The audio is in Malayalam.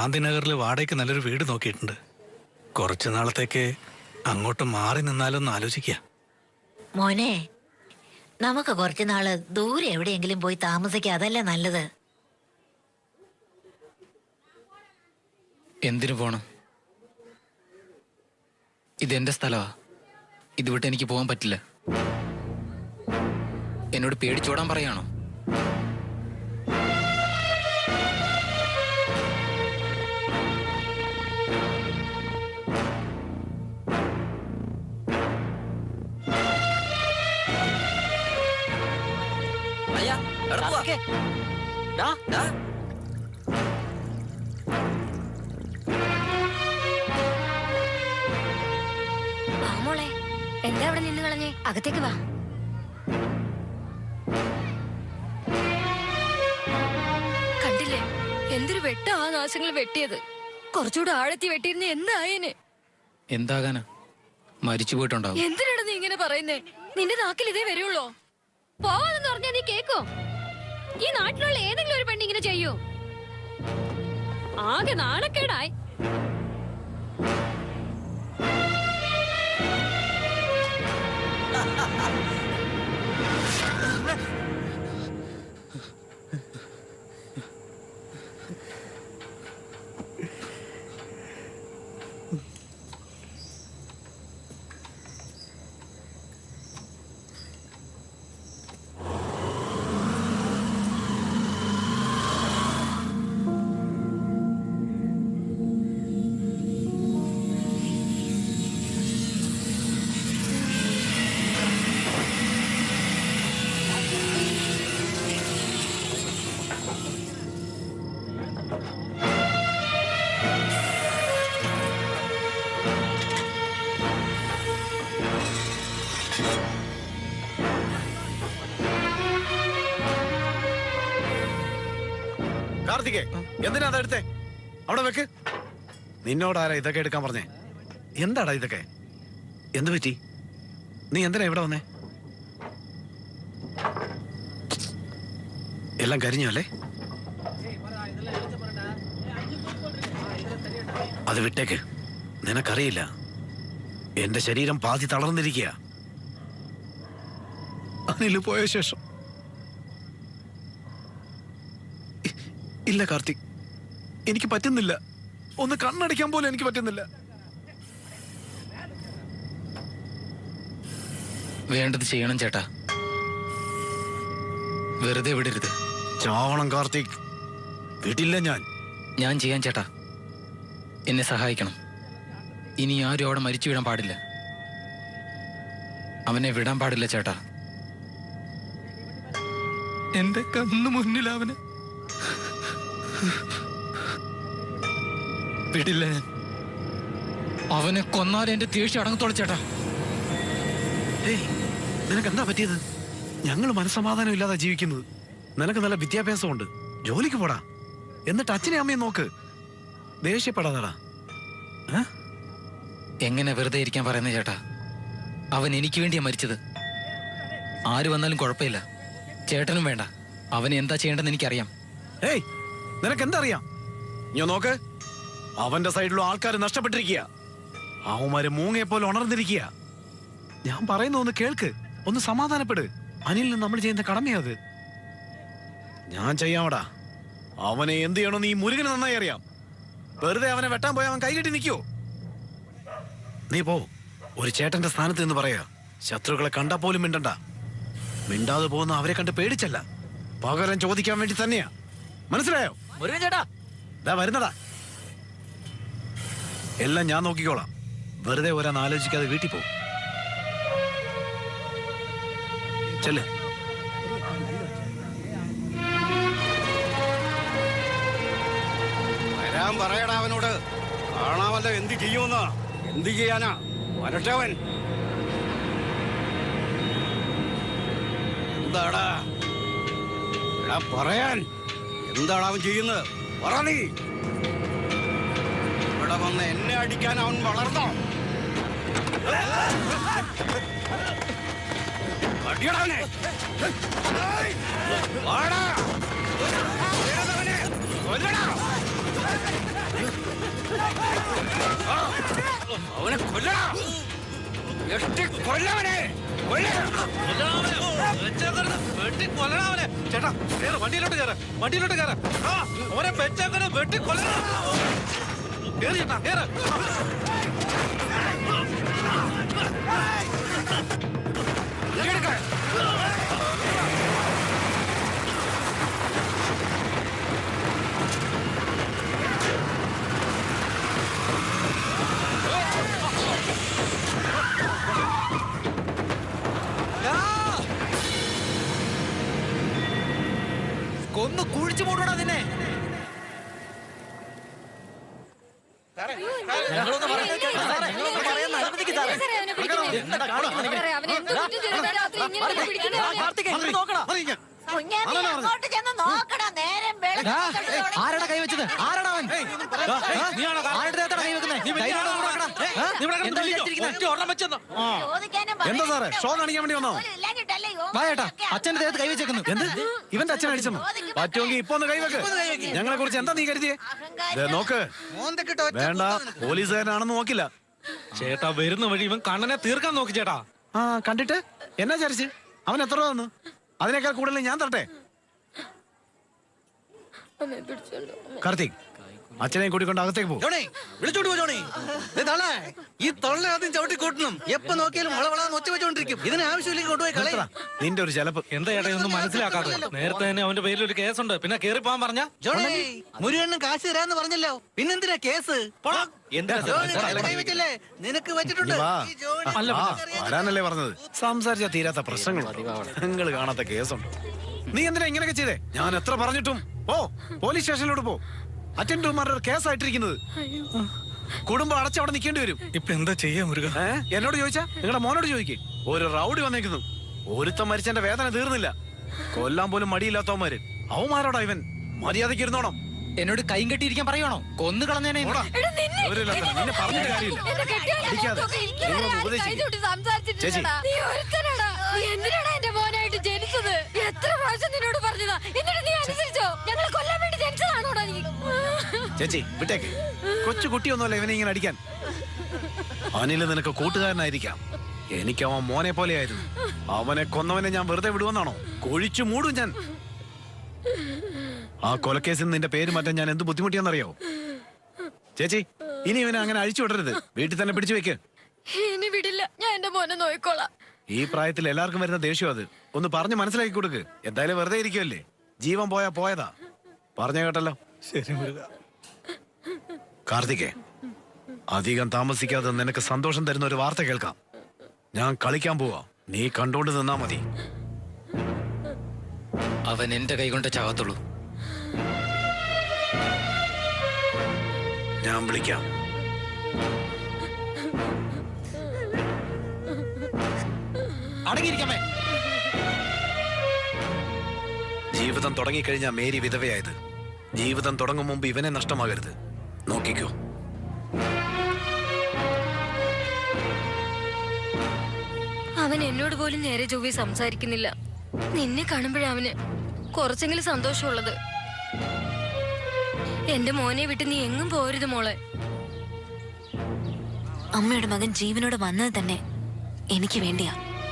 ഗാന്ധിനഗറിൽ വാടകയ്ക്ക് നല്ലൊരു വീട് നോക്കിയിട്ടുണ്ട്. കുറച്ചു നാളത്തേക്ക് അങ്ങോട്ട് മാറി നിന്നാലൊന്ന് ആലോചിക്കുക. മോനെ, നമുക്ക് കുറച്ചു നാള് ദൂരെ എവിടെയെങ്കിലും പോയി താമസിക്കുക, അതല്ലേ നല്ലത്. എന്തിനു പോണം? ഇതെന്റെ സ്ഥലമാ. ഇത് വിട്ട് എനിക്ക് പോകാൻ പറ്റില്ല. എന്നോട് പേടിച്ചോടാൻ പറയാണോ? മോളെ, എന്താ അവിടെ നിന്ന് കളഞ്ഞേ? അകത്തേക്ക് വാ. കണ്ടില്ലേ എന്തൊരു വെട്ട ആ നാശങ്ങൾ വെട്ടിയത്. കുറച്ചുകൂടെ ആഴത്തി വെട്ടിയിരുന്ന എന്തായേനെ? എന്താകാനാ? മരിച്ചു പോയിട്ടുണ്ടാവും. എന്തിനാണ് നീ ഇങ്ങനെ പറയുന്നേ? നിന്റെ നാക്കിൽ ഇതേ വരുള്ളോ? പോവാന്ന് പറഞ്ഞാ നീ കേക്കോ? ഈ നാട്ടിലുള്ള ഏതെങ്കിലും ഒരു പെണ്ണിങ്ങനെ ചെയ്യൂ? ആകെ നാണക്കേടായി. കാർത്തികേ, എന്തിനാ അതെടുത്തേ? അവിടെ വെക്ക്. നിന്നോടാരാ ഇതൊക്കെ എടുക്കാൻ പറഞ്ഞേ? എന്താടാ ഇതൊക്കെ? എന്ത് പറ്റി? നീ എന്തിനാ ഇവിടെ വന്നേ? എല്ലാം കരിഞ്ഞു അല്ലേ? അത് വിട്ടേക്ക്. നിനക്കറിയില്ല, എന്റെ ശരീരം പാതി തളർന്നിരിക്കുക. അനിൽ പോയ ശേഷം ഇല്ല കാർത്തിക്, എനിക്ക് പറ്റുന്നില്ല. ഒന്ന് കണ്ണടയ്ക്കാൻ പോലും എനിക്ക് പറ്റുന്നില്ല. വേണ്ടത് ചെയ്യണം ചേട്ടാ. വെറുതെ വിടരുത്. ചാവണം കാർത്തിക്, വിടില്ല ഞാൻ. ഞാൻ ചെയ്യാൻ ചേട്ടാ. എന്നെ സഹായിക്കണം. ഇനി ആരും അവിടെ മരിച്ചു വീഴാൻ പാടില്ല. അവനെ വിടാൻ പാടില്ല ചേട്ടാ. എന്റെ കണ്ണു മുന്നിൽ അവന് വിടില്ല ഞാൻ. അവനെ കൊന്നാലും എന്റെ ദേഷ്യം അടങ്ങത്തോളൂ ചേട്ടാ. നിനക്ക് എന്താ പറ്റിയത്? ഞങ്ങൾ മനസ്സമാധാനം ഇല്ലാതെ ജീവിക്കുന്നത്. നിനക്ക് നല്ല വിദ്യാഭ്യാസമുണ്ട്, ജോലിക്ക് പോടാ. എന്നിട്ട് അച്ഛനെ അമ്മയെ നോക്ക്. ദേഷ്യപ്പെടാതാടാ. എങ്ങനെ വെറുതെ ഇരിക്കാൻ പറയുന്ന ചേട്ടാ? അവൻ എനിക്ക് വേണ്ടിയാ മരിച്ചത്. ആര് വന്നാലും കുഴപ്പമില്ല, ചേട്ടനും വേണ്ട. അവന് എന്താ ചെയ്യേണ്ടെന്ന് എനിക്കറിയാം. ഏയ്, നിനക്ക് എന്താ അറിയാം? ഞാൻ നോക്ക്, അവന്റെ സൈഡിലുള്ള ആൾക്കാർ നഷ്ടപ്പെട്ടിരിക്കുക. അവന്മാര് മൂങ്ങയെ പോലെ ഉണർന്നിരിക്കുക. ഞാൻ പറയുന്ന ഒന്ന് കേൾക്ക്, ഒന്ന് സമാധാനപ്പെട്. അനിലിന് നമ്മൾ ചെയ്യുന്ന കടമയത്. ഞാൻ ചെയ്യാമടാ. അവനെ എന്ത് ചെയ്യണമെന്ന് ഈ മുരുകന് നന്നായി അറിയാം. വെറുതെ അവനെ വെട്ടാൻ പോയി അവൻ കൈകെട്ടി നിൽക്കോ? നീ പോ, ഒരു ചേട്ടന്റെ സ്ഥാനത്ത് എന്ന് പറയാ. ശത്രുക്കളെ കണ്ടാ പോലും മിണ്ടണ്ട. മിണ്ടാതെ പോകുന്ന അവരെ കണ്ട് പേടിച്ചല്ല, പകരം ചോദിക്കാൻ വേണ്ടി തന്നെയാ. മനസ്സിലായോ? മുരുകൻ ചേട്ടാ, വരുന്നടാ. എല്ലാം ഞാൻ നോക്കിക്കോളാം. വെറുതെ ഒരാൻ ആലോചിക്കാതെ വീട്ടിൽ പോകും. ചെല്ല്. വരാൻ പറയടാ അവനോട്. കാണാമല്ല എന്ത് ചെയ്യുമെന്ന്. എന്ത് ചെയ്യാനാ? വരട്ടവൻ. എന്താടാ എടാ പറയാൻ? എന്താണ് അവൻ ചെയ്യുന്നത്? പറ നീ. ഇവിടെ വന്ന് എന്നെ അടിക്കാൻ അവൻ വളർന്നോ? അടിയടാവനെ. വാടാ. കൊല്ലടാ. അവനെ കൊല്ലണം. എട്ടി കൊല്ലവനെ. ചേട്ടാ കേറ്, വണ്ടിയിലോട്ട് കയറ, വണ്ടിയിലോട്ട് കയറ. അവനെ വെച്ചങ്ങനെ വെട്ടി കൊല്ലണം. കേറി ചേട്ടാ, കേറ്. കൊന്നു കുഴിച്ചു മൂടണോ നിന്നെ? അങ്ങോട്ട് ചെന്ന് നോക്കടാ, നേരം വെളുത്ത് ആരാടാ കൈവച്ചത്? ആരാടാ അവൻ? ആരുടെ ദേഹത്താടാ കൈവെക്കുന്നത്? കൈയോടെ നോക്കടാ. ചോദിക്കാനും എന്താ സാറേ, ഷോ കാണിക്കാൻ വേണ്ടി വന്നോ? ഇല്ലാഞ്ഞിട്ടല്ലേ വാ ചേട്ടാ, അച്ഛന്റെ ദേഹത്ത് കൈവച്ചേക്കുന്നു. എന്ത്? ഇവന്റെ അച്ഛൻ അടിച്ചെന്നു? പറ്റുമെങ്കിൽ ഇപ്പൊ ഒന്ന് കൈവെക്ക്. ഞങ്ങളെ കുറിച്ച് എന്താ നീ കരുതിയേ? ദേ നോക്ക്, വേണ്ട, പോലീസുകാരനാണെന്ന് നോക്കില്ല. ചേട്ടാ വരുന്ന വഴി ഇവൻ കണ്ണനെ തീർക്കാൻ നോക്കി ചേട്ടാ. ആ കണ്ടിട്ട് എന്നാ ചരിച്ച്? അവൻ എത്ര രൂപ തന്നു? അതിനേക്കാൾ കൂടുതൽ ഞാൻ തരട്ടെ? കാർത്തിക്, അച്ഛനെ കൂട്ടിക്കൊണ്ട് അകത്തേക്ക് പോകും. ജോണി വിളിച്ചോണ്ട് പോ ജോണി. ഈ തൊള്ള ആദ്യം ചവിട്ടി കൂട്ടണം. എപ്പോ നോക്കിയാലും വളവളാന്ന് ഒച്ച വെച്ചോണ്ടിരിക്കും. ഇതിന് ആവശ്യമില്ലെങ്കിൽ കൊണ്ടുപോയി കളയാ. നിന്റെ ഒരു ചിലപ്പ്. എന്താ ചേട്ടാ ഇതൊന്നും മനസ്സിലാക്കാതെ? നേരത്തെ തന്നെ അവന്റെ പേരിൽ ഒരു കേസുണ്ട്, പിന്നെ കേറി പോകാൻ പറഞ്ഞ ജോണി മുരുകണ്ണും കാശ് തരാന്ന് പറഞ്ഞല്ലോ, പിന്നെന്തിനാ കേസ്? ജോണി കൈവച്ചല്ലേ, നിനക്ക് വെച്ചിട്ടുണ്ട്. വാ. ഈ ജോണി വരാനല്ലേ പറഞ്ഞത്? സംസാരിച്ചാ തീരാത്ത പ്രശ്നങ്ങൾ, നിങ്ങൾ കാണാത്ത കേസുണ്ട്. നീ എന്തിനാ ഇങ്ങനെയൊക്കെ ചെയ്തേ? ഞാൻ എത്ര പറഞ്ഞിട്ടും ഓ പോലീസ് സ്റ്റേഷനിലോട്ട് പോ. അറ്റൻഡർമാരുടെ കേസായിട്ടിരിക്കുന്നത്. കുടുംബം അടച്ച് അവിടെ നിൽക്കേണ്ടി വരും. ഇപ്പൊ എന്താ ചെയ്യാ മുരുക? എന്നോട് ചോദിച്ചാ നിങ്ങളുടെ മോനോട് ചോദിക്കേ. ഒരു റൗഡി വന്നേക്കുന്നു. ഒരുത്തം മരിച്ചെന്റെ വേദന തീർന്നില്ല. കൊല്ലാൻ പോലും മടിയില്ലാത്തവന്മാര്. അവന്മാരോടാ ഇവൻ. മര്യാദയ്ക്ക് ഇരുന്നോണം. എന്നോട് കൈയും കെട്ടിയിരിക്കാൻ പറയുവാണോ? കൊന്നു കളഞ്ഞേനെ. നിന്നെ പറഞ്ഞിട്ട് കാര്യമില്ല. അടിക്കാതെ. നിങ്ങളൊന്ന് ഉപദേശിക്ക്. ചേച്ചി. എന്തിനാണ് എന്റെ മോനായിട്ട് ജനിച്ചത്? എത്ര പ്രാവശ്യം നിന്നോട് പറഞ്ഞതാ, എന്നിട്ട് നീ അനുസരിച്ചോ? ഞങ്ങളെ കൊല്ലാൻ വേണ്ടി ജനിച്ചതാണോടാ നീ? ചേച്ചി വിട്ടേക്ക്. കൊച്ചു കുട്ടിയൊന്നുമല്ല ഇവനെ ഇങ്ങനെ അടിക്കാൻ. അനില് നിനക്ക് കൂട്ടുകാരനായിരിക്കാം. എനിക്ക് അവൻ മോനെ പോലെയായിരുന്നു. അവനെ കൊന്നവനെ ഞാൻ വെറുതെ വിടുവെന്നാണോ? കൊഴിച്ചു മൂടും ഞാൻ. ആ കൊലക്കേസിൽ നിന്റെ പേര് മാറ്റാൻ ഞാൻ എന്ത് ബുദ്ധിമുട്ടിയെന്നറിയോ? ചേച്ചി, ഇനി ഇവനെ അങ്ങനെ അഴിച്ചു വിടരുത്. വീട്ടിൽ തന്നെ പിടിച്ചു വെക്ക്. ഇനി വിടില്ല, ഞാൻ എന്റെ മോനെ നോയിക്കോളാം. ഈ പ്രായത്തിൽ എല്ലാവർക്കും വരുന്ന ദേഷ്യം അത്. ഒന്ന് പറഞ്ഞ് മനസ്സിലാക്കി കൊടുക്ക്. എന്തായാലും വെറുതെ ഇരിക്കുമല്ലേ. ജീവൻ പോയാ പോയതാ. പറഞ്ഞ കേട്ടല്ലോ. ശരി മുരുക. കാർത്തികേ, അധികം താമസിക്കാതെ നിനക്ക് സന്തോഷം തരുന്ന ഒരു വാർത്ത കേൾക്കാം. ഞാൻ കളിക്കാൻ പോവാ. നീ കണ്ടോണ്ട് നിന്നാ മതി. അവൻ എന്റെ കൈ കൊണ്ട് ചാകത്തുള്ളൂ. ഞാൻ വിളിക്കാം. അടങ്ങിയിരിക്കാമേ. ജീവിതം തുടങ്ങിക്കഴിഞ്ഞാ മേരി വിധവയായത്. ജീവിതം തുടങ്ങും മുമ്പ് ഇവനെ നഷ്ടമാകരുത്. നോക്കിക്കോ. അവൻ എന്നോട് പോലും നേരെ ചൊവ്വേ സംസാരിക്കുന്നില്ല. നിന്നെ കാണുമ്പോഴവന് കുറച്ചെങ്കിലും സന്തോഷമുള്ളത്. എന്റെ മോനെ വിട്ട് നീ എങ്ങും പോരുത് മോളെ. അമ്മയുടെ മകൻ ജീവനോട് വന്നത് തന്നെ എനിക്ക് വേണ്ടിയാ.